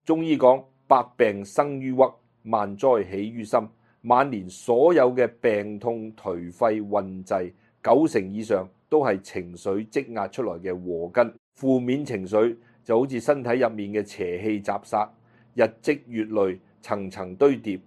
中醫講百病生於鬱，萬災起於心。晚年所有嘅病痛、頹廢、鬱滯，90%以上都係情緒積壓出來嘅禍根。負面情緒就好似身體入面嘅邪氣雜殺，日積月累，層層堆疊，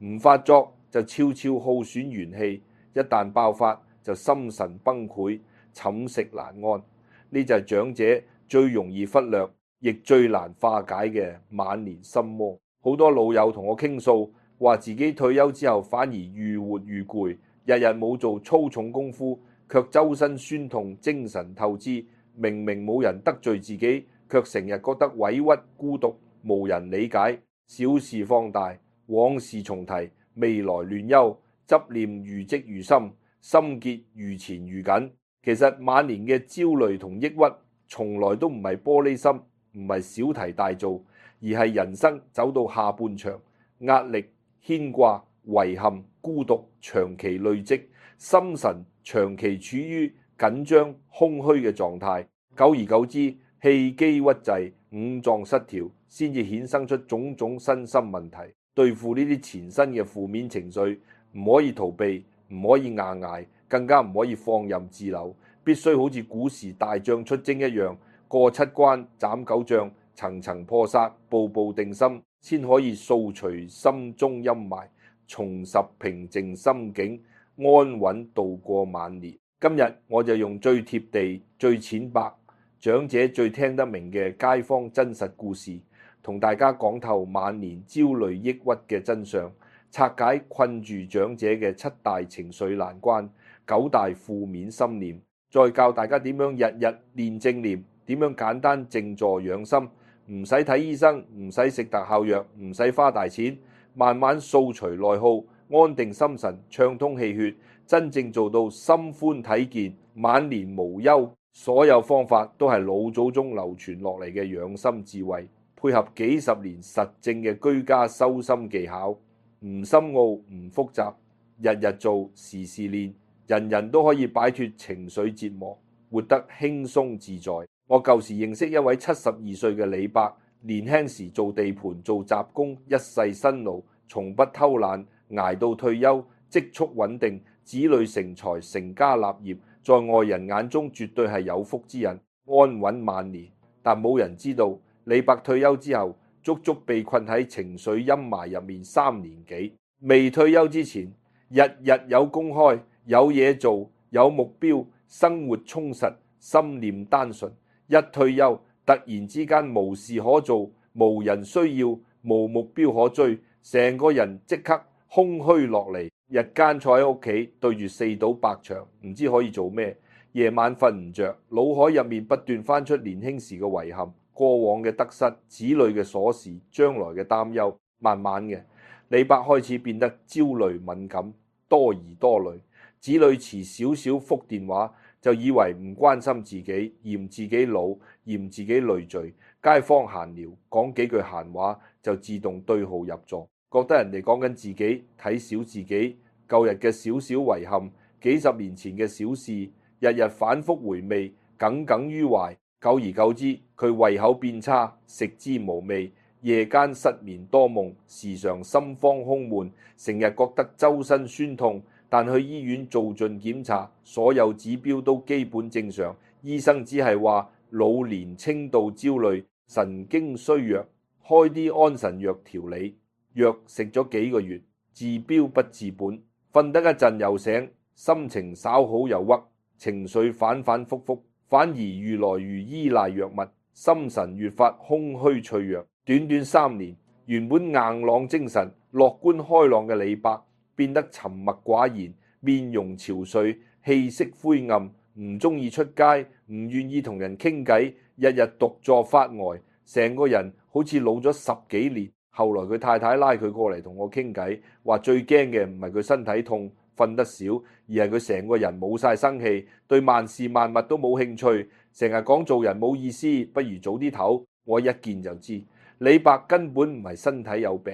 唔發作就悄悄耗損元氣，一旦爆發就心神崩潰，寢食難安。呢就係長者最容易忽略，亦最難化解嘅晚年心魔。好多老友同我傾訴，話自己退休之後反而愈活愈攰，日日冇做粗重功夫，卻周身酸痛，精神透支。明明冇人得罪自己，卻成日覺得委屈孤獨，無人理解。小事放大，往事重提，未來亂憂，執念愈積愈深，心結愈纏愈緊。其實晚年嘅焦慮同抑鬱，從來都唔係玻璃心，唔係小題大做，而係人生走到下半場，壓力、牽掛、遺憾、孤獨長期累積，心神長期處於緊張空虛嘅狀態，久而久之，氣機鬱滯，五臟失調，先至衍生出種種身心問題。對付呢啲纏身嘅負面情緒，唔可以逃避，唔可以硬捱，更加唔可以放任自流，必須好似古時大將出征一樣，過7關斬9將，層層破殺，步步定心，先可以掃除心中陰霾，重拾平靜心境，安穩度過晚年。今日我就用最貼地、最淺白、長者最聽得明嘅街坊真實故事，同大家講透晚年焦慮抑鬱嘅真相，拆解困住長者嘅7大情緒難關、9大負面心念，再教大家點樣日日練正念，點樣簡單靜坐養心，唔使睇醫生，唔使食特效藥，唔使花大錢，慢慢掃除內耗，安定心神，暢通氣血，真正做到心寬體健，晚年無憂。所有方法都係老祖宗流傳落嚟嘅養心智慧，配合幾十年實證嘅居家修心技巧，唔深奧唔複雜，日日做時時練，人人都可以擺脫情緒折磨，活得輕鬆自在。我舊時認識一位72歲嘅李伯，年輕時做地盤做雜工，一世辛勞，從不偷懶，捱到退休，積蓄穩定，子女成才，成家立業，在外人眼中絕對係有福之人，安穩晚年。但冇人知道，李伯退休之後，足足被困喺情緒陰霾入面3年幾。未退休之前，日日有工開，有嘢做，有目標，生活充實，心念單純。一退休，突然之間無事可做，無人需要，無目標可追，成個人即刻空虛落嚟。日間坐喺屋企對住4堵白牆，唔知可以做咩。夜晚瞓唔着，腦海入面不斷翻出年輕時嘅遺憾、過往嘅得失、子女嘅瑣事、將來嘅擔憂。慢慢嘅，李伯開始變得焦慮敏感，多疑多慮。子女遲少少覆電話，就以為唔關心自己，嫌自己老，嫌自己累贅。街坊閒聊，講幾句閒話就自動對號入座。覺得人哋講緊自己，睇小自己，舊日嘅少少遺憾，幾十年前嘅小事，日日反覆回味，耿耿於懷。久而久之，佢胃口變差，食之無味，夜間失眠多夢，時常心慌胸悶，成日覺得周身酸痛。但去醫院做盡檢查，所有指標都基本正常，醫生只係話老年輕度焦慮，神經衰弱，開啲安神藥調理。藥食咗幾個月，治標不治本，瞓得一陣又醒，心情稍好又鬱，情緒反反覆覆，反而愈來愈依賴藥物，心神越發空虛脆弱。短短3年，原本硬朗精神、樂觀開朗嘅李伯變得沉默寡言，面容憔悴，氣息灰暗，唔中意出街，唔願意同人傾偈，日日獨坐發呆，成個人好似老咗10幾年。後來佢太太拉佢過嚟同我傾偈，話最驚嘅唔係佢身體痛、瞓得少，而係佢成個人冇晒生氣，對萬事萬物都冇興趣，成日講做人冇意思，不如早啲唞。我一見就知，李伯根本唔係身體有病，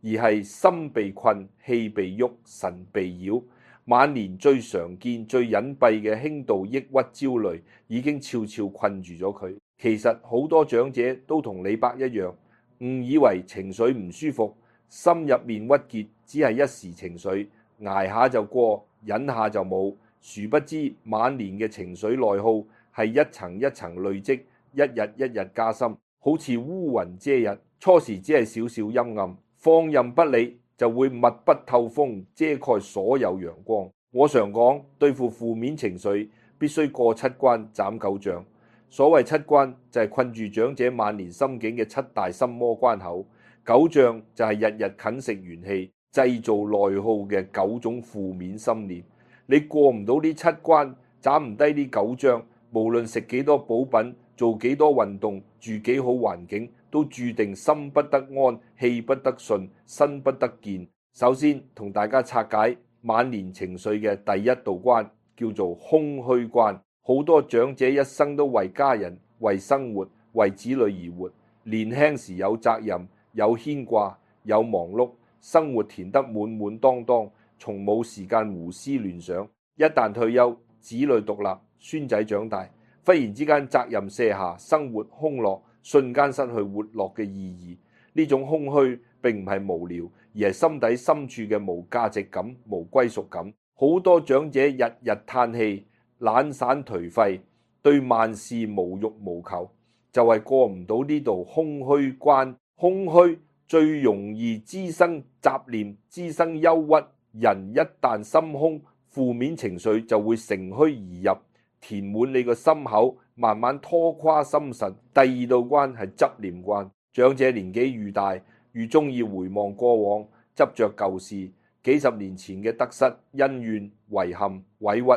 而係心被困、氣被鬱、神被擾。晚年最常見、最隱蔽嘅輕度抑鬱焦慮，已經悄悄困住咗佢。其實好多長者都同李伯一樣，誤以為情緒唔舒服，心入面鬱結只係一時情緒，捱下就過，忍下就冇。殊不知晚年嘅情緒內耗係一層一層累積，一日一日加深，好似烏雲遮日。初時只係少少陰暗，放任不理就會密不透風，遮蓋所有陽光。我常講，對付負面情緒必須過7關斬9將。所謂7關就係困住長者晚年心境嘅7大心魔關口，9將就係日日啃食元氣、製造內耗嘅9種負面心念。你過唔到呢7關，斬唔低呢9將，無論食幾多補品、做幾多運動、住幾好環境，都注定心不得安、氣不得順、身不得健。首先同大家拆解晚年情緒嘅第一道關，叫做空虛關。好多長者一生都為家人、為生活、為子女而活。年輕時有責任、有牽掛、有忙碌，生活填得滿滿當當，從冇時間胡思亂想。一旦退休，子女獨立，孫仔長大，忽然之間責任卸下，生活空落，瞬間失去活落嘅意義。呢種空虛並唔係無聊，而係心底深處嘅無價值感、無歸屬感。好多長者日日嘆氣，懶散頹廢，對萬事無欲無求，就係過唔到呢度空虛關。空虛最容易滋生雜念，滋生憂鬱。人一旦心空，負面情緒就會乘虛而入，填滿你個心口，慢慢拖垮心神。第二道關係執念關。長者年紀愈大，愈中意回望過往，執着舊事，幾十年前嘅得失、恩怨、遺憾、委屈，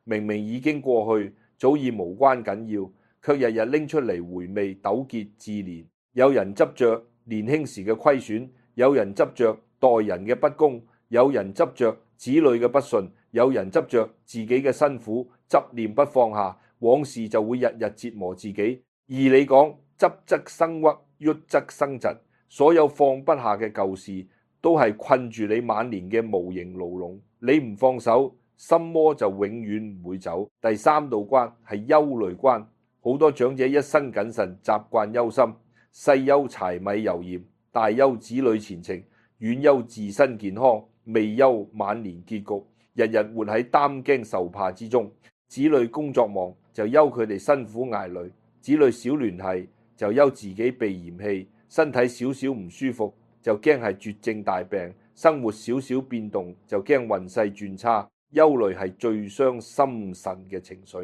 明明已經過去，早已無關緊要，卻日日拎出嚟回味、糾結、自憐。有人執着年輕時嘅虧損，有人執着待人嘅不公，有人執着子女嘅不順，有人執着自己嘅辛苦，執念不放下，往事就會日日折磨自己。而你講執則生鬱，鬱則生疾，所有放不下嘅舊事，都係困住你晚年嘅無形牢籠。你唔放手，心魔就永遠唔會走。第三道關係憂慮關。好多長者一生謹慎，習慣憂心，細憂柴米油鹽，大憂子女前程，遠憂自身健康，未憂晚年結局。日日活喺擔驚受怕之中。子女工作忙就憂佢哋辛苦挨累，子女少聯繫就憂自己被嫌棄，身體少少唔舒服就驚係絕症大病，生活少少變動就驚運勢轉差。憂慮係最傷心神嘅情緒，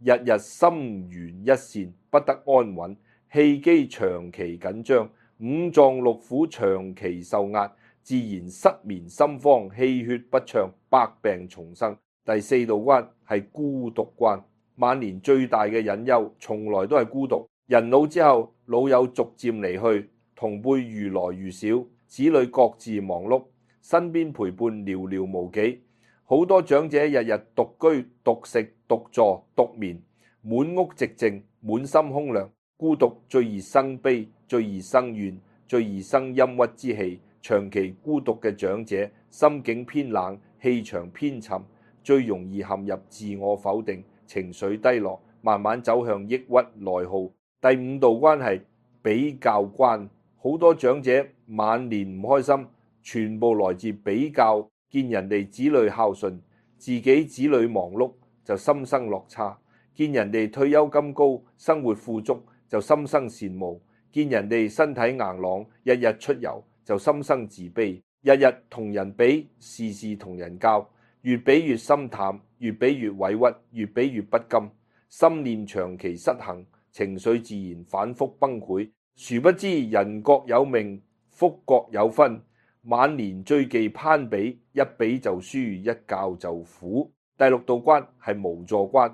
日日心猿一線，不得安穩，氣機長期緊張，五臟六腑長期受壓，自然失眠心慌，氣血不暢，百病叢生。第四道關係孤獨關。晚年最大嘅隱憂從來都係孤獨。人老之後，老友逐漸離去，同輩愈來愈少，子女各自忙碌，身邊陪伴寥寥無幾。好多長者日日獨居、獨食、獨坐、獨眠，滿屋寂靜，滿心空涼。孤獨最易生悲，最易生怨，最易生陰鬱之氣。長期孤獨嘅長者，心境偏冷，氣場偏沉，最容易陷入自我否定，情緒低落，慢慢走向抑鬱內耗。第五道關係比較關。好多長者晚年唔開心，全部來自比較。見人哋子女孝順，自己子女忙碌，就心生落差；見人哋退休金高，生活富足，就心生羨慕；見人哋身體硬朗，日日出遊，就心生自卑。日日同人比，事事同人較，越比越心淡，越比越委屈，越比越不甘。心念長期失衡，情緒自然反覆崩潰。殊不知人各有命，福各有分。晚年最忌攀比，一比就輸，一較就苦。第六道關係無助關。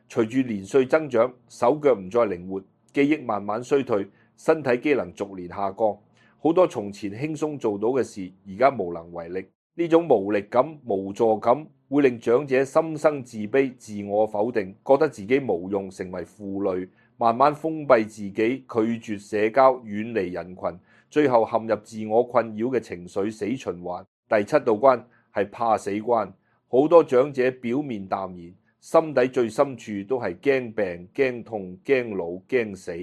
隨住年歲增長，手腳唔再靈活，記憶慢慢衰退，身體機能逐年下降。好多從前輕鬆做到嘅事，而家無能為力。呢種無力感、無助感會令長者心生自卑、自我否定，覺得自己無用，成為負累，慢慢封閉自己，拒絕社交，遠離人群。最後陷入自我困擾嘅情緒死循環。第七道關係怕死關。好多長者表面淡然，心底最深處都係驚病、驚痛、驚老、驚死，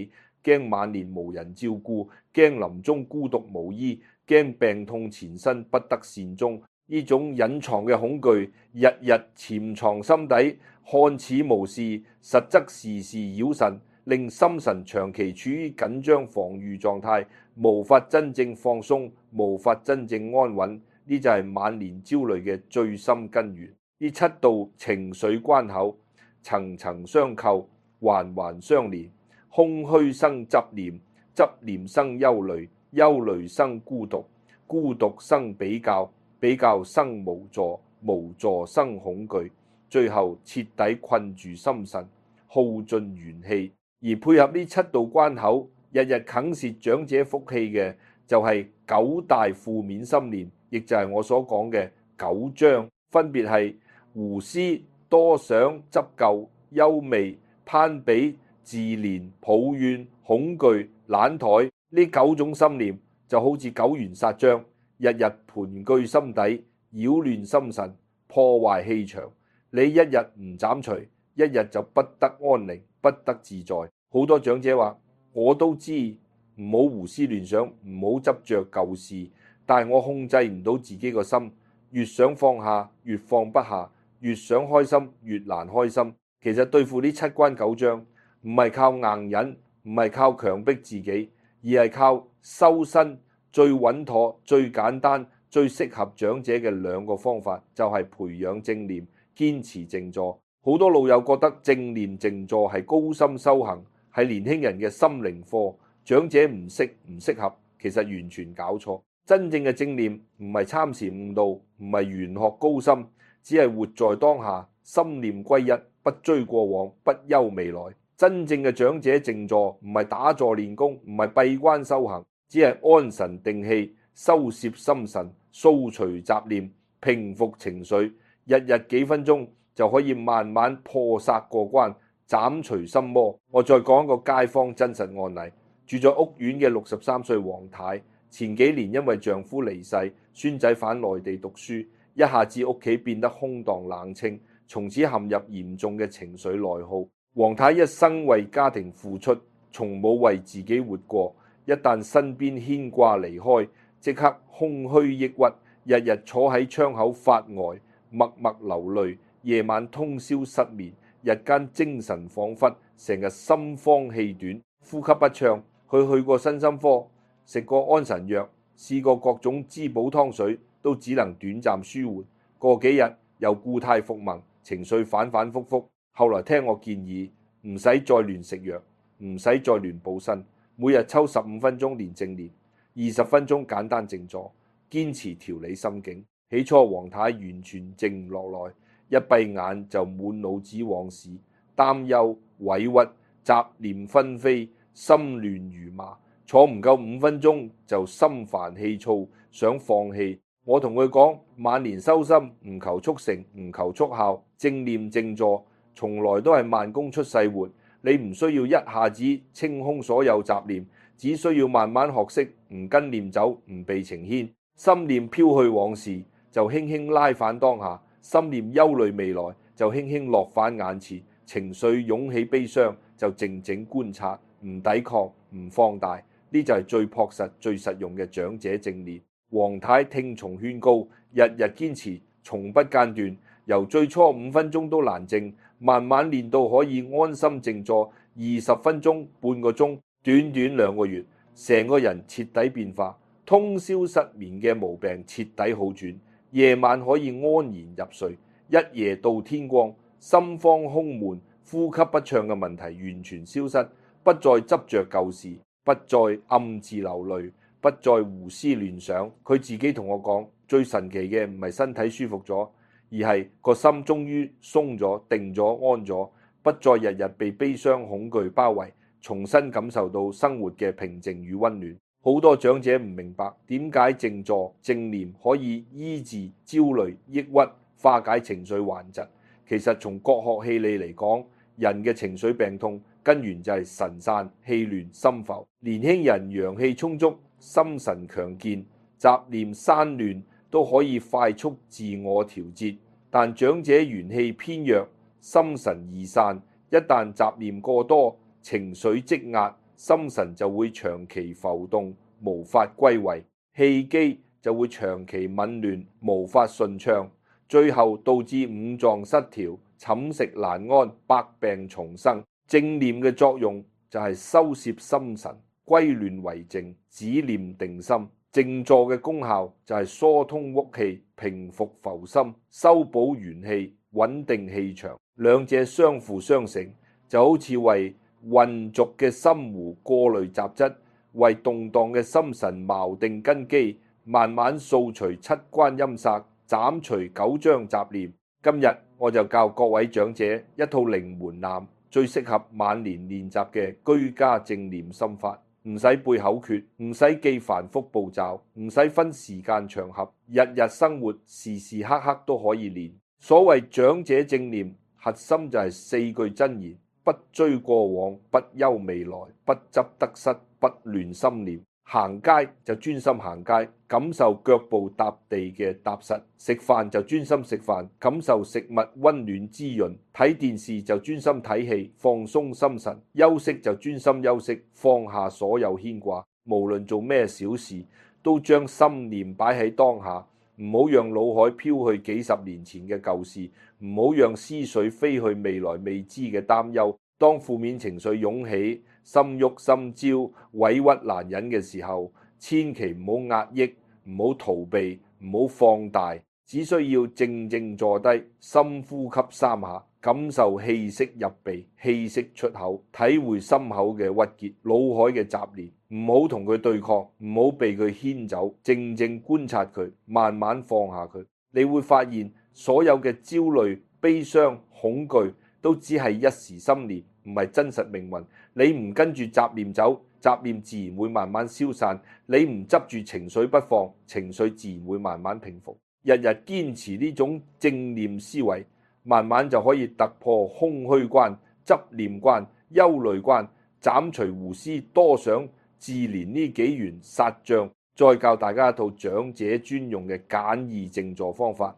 驚驚晚年無人照顧，驚臨終孤獨無依，驚病痛纏身不得善終。呢種隱藏嘅恐懼，日日潛藏心底，看似無事，實則時時擾神，令心神長期處於緊張防禦狀態，無法真正放鬆，無法真正安穩。呢就係晚年焦慮嘅最深根源。呢七道情緒關口，層層相扣，環環相連。空虛生執念，執念生憂慮，憂慮生孤獨，孤獨生比較，比較生無助，無助生恐懼，最後徹底困住心神，耗盡元氣。而配合呢七道關口，日日啃蝕長者福氣嘅就係九大負面心念，亦就係我所講嘅九章，分別係胡思、多想、執舊、憂媚、攀比、自憐、抱怨、恐懼、懶怠。呢九種心念就好似九元殺將，日日盤踞心底，擾亂心神，破壞氣場。你一日唔斬除，一日就不得安寧，不得自在。好多長者話：我都知唔好胡思亂想，唔好執着舊事，但係我控制唔到自己個心，越想放下越放不下，越想開心越難開心。其實對付呢七關九章，唔係靠硬忍，唔係靠強迫自己，而係靠修身。最穩妥、最簡單、最適合長者嘅兩個方法，就係培養正念，堅持靜坐。好多老友覺得正念靜坐係高深修行，係年輕人嘅心靈課，長者唔適合，其實完全搞錯。真正嘅正念唔係參禪悟道，唔係玄學高深，只係活在當下，心念歸一，不追過往，不憂未來。真正嘅長者靜坐唔係打坐練功，唔係閉關修行，只係安神定氣，收攝心神，掃除雜念，平復情緒。日日幾分鐘就可以慢慢破煞過關，斬除心魔。我再講一個街坊真實案例，住在屋苑嘅63歲黃太，前幾年因為丈夫離世，孫仔返內地讀書，一下子屋企變得空蕩冷清，從此陷入嚴重嘅情緒內耗。黃太一生為家庭付出，從冇為自己活過。一旦身邊牽掛離開，即刻空虛抑鬱，日日坐喺窗口發呆，默默流淚，夜晚通宵失眠，日間精神恍惚，成日心慌氣短，呼吸不暢。佢去過身心科，食過安神藥，試過各種滋補湯水，都只能短暫舒緩。過幾日又故態復萌，情緒反反覆覆。後來聽我建議，唔使再亂食藥，唔使再亂補身。每日抽15分鐘練正念，20分鐘簡單靜坐，堅持調理心境。起初黃太完全靜唔落來，一閉眼就滿腦子往事，擔憂、委屈、雜念紛飛，心亂如麻。坐唔夠5分鐘就心煩氣躁，想放棄。我同佢講，晚年修心唔求速成，唔求速效，正念靜坐從來都係慢工出細活。你唔需要一下子清空所有雜念，只需要慢慢學識唔跟念走，唔被情牽。心念飄去往事，就輕輕拉返當下；心念憂慮未來，就輕輕落返眼前。情緒湧起悲傷，就靜靜觀察，唔抵抗，唔放大。呢就係最樸實、最實用嘅長者正念。黃太聽從勸告，日日堅持，從不間斷。由最初5分鐘都難靜，慢慢練到可以安心靜坐20分鐘、半個鐘，短短2個月，成個人徹底變化，通宵失眠嘅毛病徹底好轉，夜晚可以安然入睡，一夜到天光，心慌胸悶、呼吸不暢嘅問題完全消失，不再執着舊事，不再暗自流淚，不再胡思亂想。佢自己同我講，最神奇嘅唔係身體舒服咗，而係個心終於鬆咗、定咗、安咗，不再日日被悲傷恐懼包圍，重新感受到生活嘅平靜與溫暖。好多長者唔明白點解靜坐正念可以醫治焦慮、抑鬱、化解情緒頑疾。其實從國學氣理嚟講，人嘅情緒病痛根源就係神散、氣亂、心浮。年輕人陽氣充足，心神強健，雜念散亂，都可以快速自我調節。但長者元氣偏弱，心神易散，一旦雜念過多，情緒積壓，心神就會長期浮動，無法歸位，氣機就會長期紊亂，無法順暢，最後導致五臟失調、寢食難安、百病叢生。正念嘅作用就係收攝心神，歸亂為靜，止念定心。靜坐嘅功效就係疏通鬱氣、平復浮心、修補元氣、穩定氣場。兩者相輔相成，就好似為渾濁嘅心湖過濾雜質，為動盪嘅心神錨定根基，慢慢掃除七關陰煞，斬除九章雜念。今日我就教各位長者一套靈門檻，最適合晚年練習嘅居家正念心法。唔使背口訣，唔使記繁複步驟，唔使分時間場合，日日生活時時刻刻都可以練。所謂長者正念，核心就係四句真言：不追過往，不憂未來，不執得失，不亂心念。行街就專心行街，感受腳步踏地嘅踏實；食飯就專心食飯，感受食物溫暖滋潤；睇電視就專心睇戲，放鬆心神；休息就專心休息，放下所有牽掛。無論做咩小事，都將心念擺喺當下，唔好讓腦海飄去幾十年前嘅舊事，唔好讓思緒飛去未來未知嘅擔憂。當負面情緒湧起，心鬱心焦、委屈難忍嘅時候，千祈唔好壓抑，唔好逃避，唔好放大，只需要靜靜坐低，深呼吸3下，感受氣息入鼻，氣息出口，體會心口嘅鬱結、腦海嘅雜念，唔好同佢對抗，唔好被佢牽走，靜靜觀察佢，慢慢放下佢。你會發現所有嘅焦慮、悲傷、恐懼都只係一時心念，唔係真實命運。你唔跟住雜念走，雜念自然會慢慢消散；你唔執住情緒不放，情緒自然會慢慢平復。日日堅持呢種正念思維，慢慢就可以突破空虛關、執念關、憂慮關，斬除胡思多想、自憐呢幾元殺障。再教大家一套長者專用嘅簡易靜坐方法，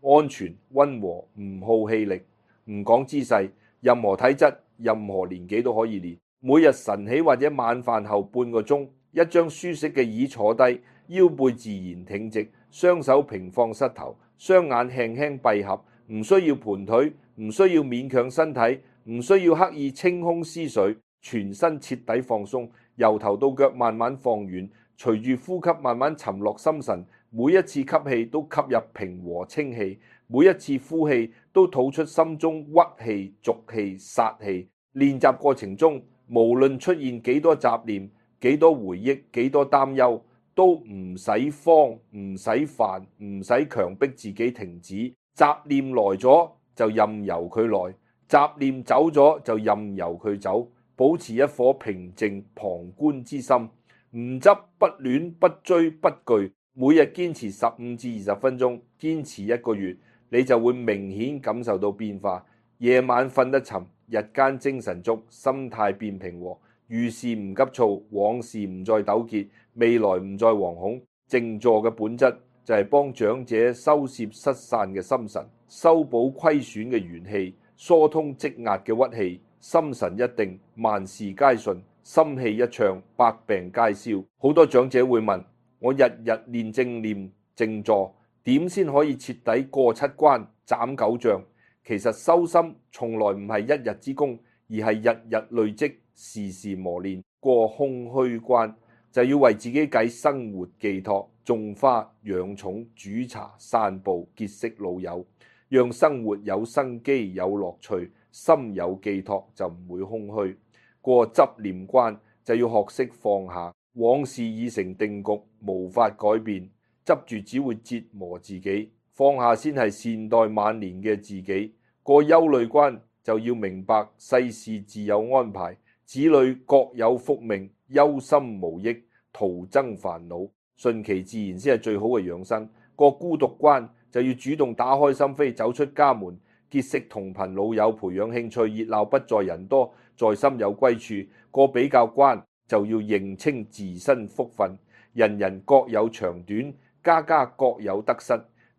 安全溫和，唔耗氣力，唔講姿勢，任何體質、任何年紀都可以練。每日晨起或者晚飯後半個鐘，一張舒適嘅椅坐低，腰背自然挺直，雙手平放膝頭，雙眼輕輕閉合，唔需要盤腿，唔需要勉強身體，唔需要刻意清空思緒，全身徹底放鬆，由頭到腳慢慢放軟，隨住呼吸慢慢沉落心神，每一次吸氣都吸入平和清氣，每一次呼氣都吐出心中鬱氣、濁氣、殺氣。練習過程中，無論出現幾多雜念、幾多回憶、幾多擔憂，都唔使慌、唔使煩、唔使強迫自己停止。雜念來咗就任由佢來，雜念走咗就任由佢走，保持一顆平靜旁觀之心，唔執不亂不追不懼。每日堅持15至20分鐘，堅持1個月，你就會明顯感受到變化。夜晚瞓得沉，日間精神足，心態變平和，遇事唔急躁，往事唔再糾結，未來唔再惶恐。靜坐嘅本質就係幫長者收攝失散嘅心神，修補虧損嘅元氣，疏通積壓嘅鬱氣，心神一定，萬事皆順，心氣一暢，百病皆消。好多長者會問：我日日練正念靜坐，點先可以徹底過7關斬9障？其實修心從來唔係一日之功，而係日日累積，時時磨練。過空虛關就要為自己計生活寄託，種花養寵、煮茶散步結識老友，讓生活有生機有樂趣，心有寄託就唔會空虛。過執念關就要學識放下，往事已成定局，無法改變，執住只會折磨自己。放下先係善待晚年嘅自己。過憂慮關就要明白世事自有安排，子女各有福命，憂心無益，徒增煩惱，順其自然先係最好嘅養生。過孤獨關就要主動打開心扉，走出家門，結識同頻老友，培養興趣，熱鬧不在人多，在心有歸處。過比較關就要認清自身福分，人人各有長短，家家各有得失。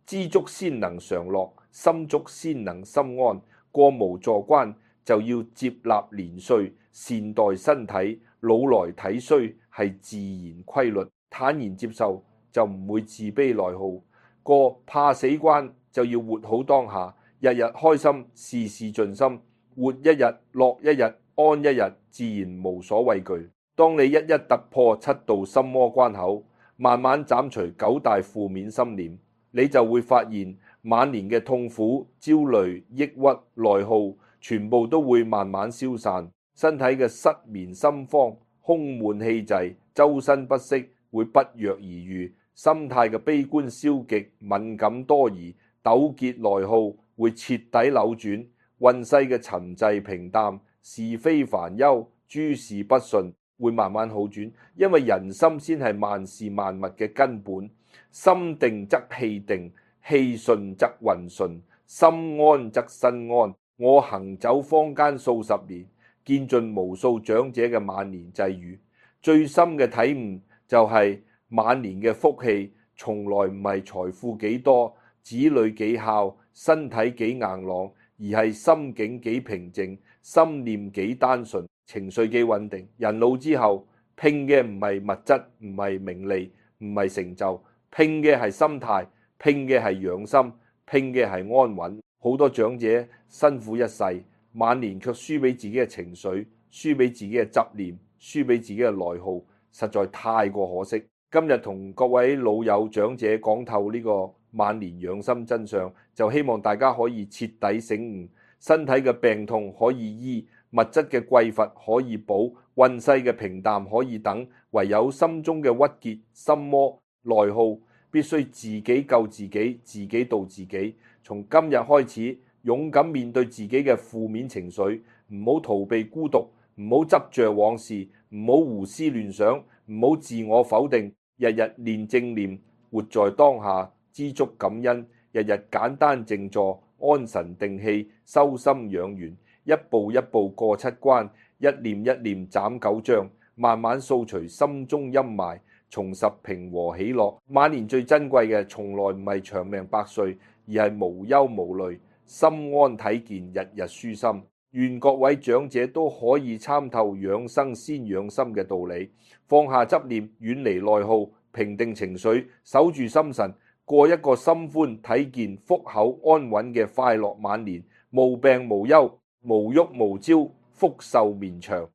知足先能常樂，心足先能心安。過無助關就要接納年歲，善待身體，老來體衰係自然規律，坦然接受就唔會自卑內耗。過怕死關就要活好當下，日日開心，事事盡心，活一日樂一日安一日，自然無所畏懼。當你一一突破7道心魔關口，慢慢斬除9大負面心念，你就會發現晚年嘅痛苦、焦慮、抑鬱、內耗，全部都會慢慢消散。身體嘅失眠、心慌、胸悶氣滯、周身不適會不藥而癒。心態嘅悲觀消極、敏感多疑、糾結內耗會徹底扭轉。運勢嘅沉滯平淡、是非煩憂、諸事不順會慢慢好轉，因為人心先係萬事萬物嘅根本。心定則氣定，氣順則運順，心安則身安。我行走坊間數十年，見盡無數長者嘅晚年際遇，最深嘅體悟就係晚年嘅福氣從來唔係財富幾多、子女幾孝、身體幾硬朗，而係心境幾平靜、心念幾單純、情緒幾穩定。人老之後，拼嘅唔係物質，唔係名利，唔係成就，拼嘅係心態，拼嘅係養心，拼嘅係安穩。好多長者辛苦一世，晚年卻輸俾自己嘅情緒，輸俾自己嘅執念，輸俾自己嘅內耗，實在太過可惜。今日同各位老友長者講透呢個晚年養生真相，就希望大家可以徹底醒悟，身體嘅病痛可以醫，物質嘅匱乏可以補，運勢嘅平淡可以等，唯有心中嘅鬱結、心魔、內耗，必須自己救自己，自己度自己。從今日開始，勇敢面對自己嘅負面情緒，唔好逃避孤獨，唔好執着往事，唔好胡思亂想，唔好自我否定，日日練正念，活在當下，知足感恩，日日簡單靜坐，安神定氣，修心養元，一步一步過7關，一念一念斬9將，慢慢掃除心中陰霾，重拾平和喜樂。晚年最珍貴嘅，從來唔係長命百歲，而係無憂無慮，心安體健，日日舒心。願各位長者都可以參透養生先養心嘅道理，放下執念，遠離內耗，平定情緒，守住心神，過一個心寬體健、福厚安穩嘅快樂晚年，無病無憂，無憂無焦，福壽綿長。